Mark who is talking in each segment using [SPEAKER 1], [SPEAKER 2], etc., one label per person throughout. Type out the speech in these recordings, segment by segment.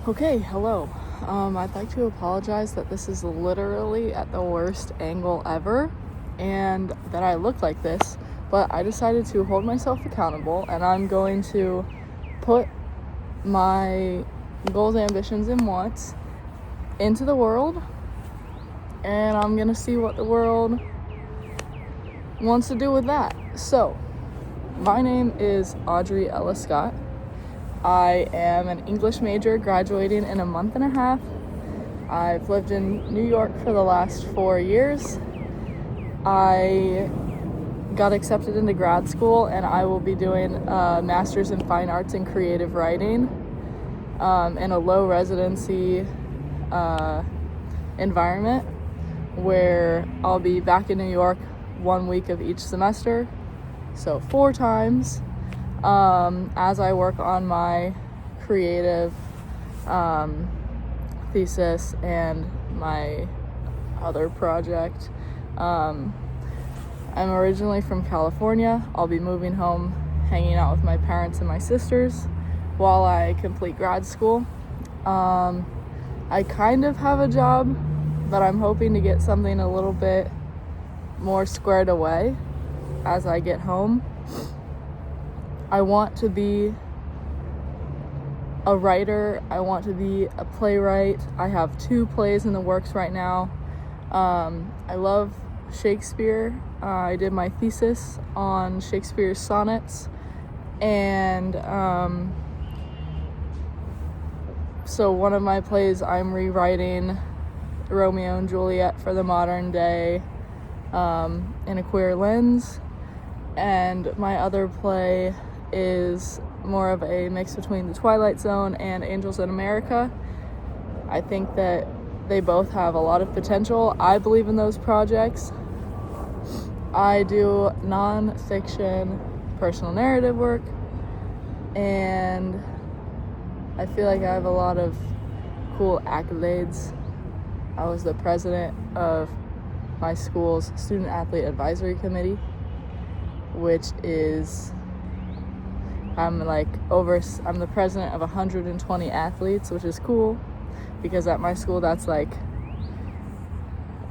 [SPEAKER 1] Okay, hello. I'd like to apologize that this is literally at the worst angle ever and that I look like this, but I decided to hold myself accountable and I'm going to put my goals, ambitions, and wants into the world, and I'm gonna see what the world wants to do with that. So, my name is Audrey Scott. I am an English major graduating in a month and a half. I've lived in New York for the last 4 years. I got accepted into grad school and I will be doing a master's in fine arts and creative writing in a low residency environment where I'll be back in New York 1 week of each semester, so 4 times. As I work on my creative thesis and my other project. I'm originally from California. I'll be moving home, hanging out with my parents and my sisters while I complete grad school. I kind of have a job, but I'm hoping to get something a little bit more squared away as I get home. I want to be a writer. I want to be a playwright. I have 2 plays in the works right now. I love Shakespeare. I did my thesis on Shakespeare's sonnets, and so one of my plays, I'm rewriting Romeo and Juliet for the modern day in a queer lens, and my other play is more of a mix between The Twilight Zone and Angels in America. I think that they both have a lot of potential. I believe in those projects. I do non-fiction personal narrative work, and I feel like I have a lot of cool accolades. I was the president of my school's student athlete advisory committee, which is I'm the president of 120 athletes, which is cool because at my school that's like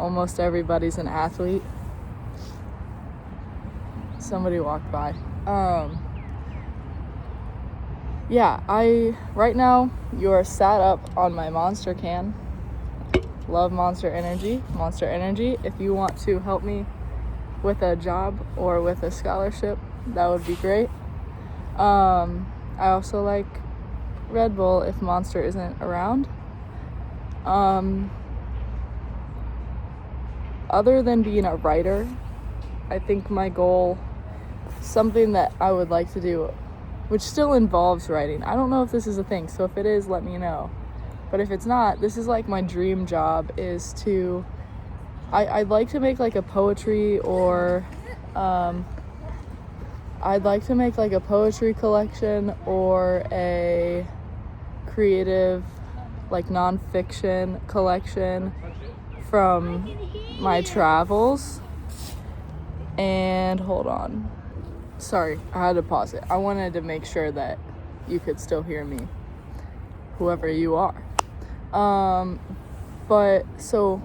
[SPEAKER 1] almost everybody's an athlete. Somebody walked by. Right now you're sat up on my Monster can. Love Monster Energy. Monster Energy. If you want to help me with a job or with a scholarship, that would be great. I also like Red Bull if Monster isn't around. Other than being a writer, I think my goal, something that I would like to do, which still involves writing. I don't know if this is a thing, so if it is, let me know. But if it's not, this is like my dream job, is to, I'd like to make like a poetry or, I'd like to make like a poetry collection or a creative, like non-fiction collection from my travels. And hold on. Sorry, I had to pause it. I wanted to make sure that you could still hear me, whoever you are. But so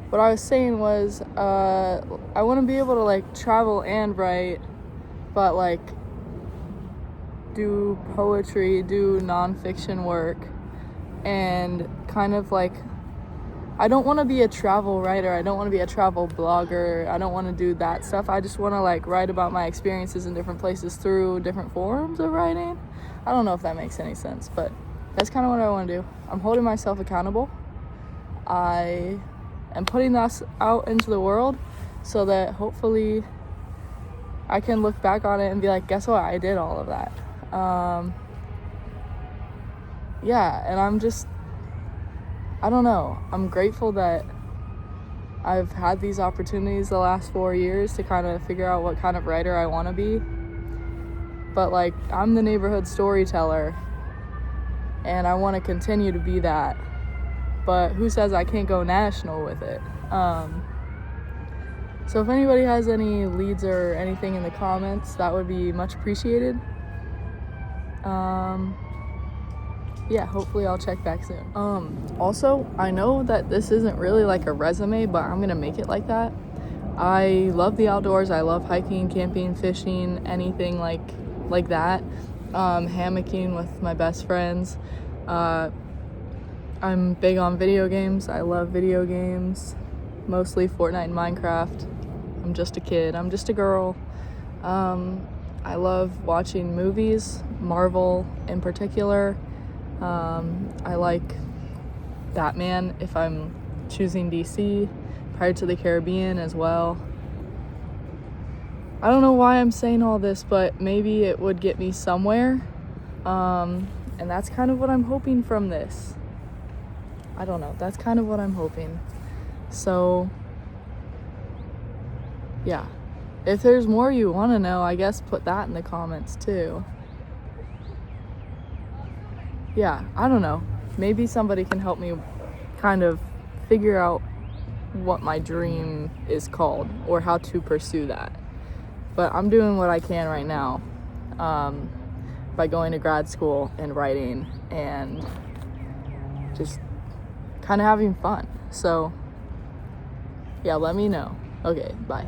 [SPEAKER 1] what I was saying was, I want to be able to like travel and write, but like do poetry, do nonfiction work, and kind of like, I don't want to be a travel writer. I don't want to be a travel blogger. I don't want to do that stuff. I just want to like write about my experiences in different places through different forms of writing. I don't know if that makes any sense, but that's kind of what I want to do. I'm holding myself accountable. I am putting this out into the world so that hopefully I can look back on it and be like, guess what? I did all of that. And I don't know. I'm grateful that I've had these opportunities the last 4 years to kind of figure out what kind of writer I want to be. But like, I'm the neighborhood storyteller and I want to continue to be that. But who says I can't go national with it? So if anybody has any leads or anything in the comments, that would be much appreciated. yeah, hopefully I'll check back soon. Also, I know that this isn't really like a resume, but I'm gonna make it like that. I love the outdoors. I love hiking, camping, fishing, anything like that. Hammocking with my best friends. I'm big on video games. I love video games, mostly Fortnite and Minecraft. I'm just a kid. I'm just a girl. I love watching movies, Marvel in particular. I like Batman if I'm choosing DC, Pirates of the Caribbean as well. I don't know why I'm saying all this, but maybe it would get me somewhere. And that's kind of what I'm hoping from this. I don't know. That's kind of what I'm hoping. So, yeah. If there's more you want to know, I guess put that in the comments too. Yeah, I don't know. Maybe somebody can help me kind of figure out what my dream is called or how to pursue that. But I'm doing what I can right now by going to grad school and writing and just kind of having fun. So, yeah, let me know. Okay, bye.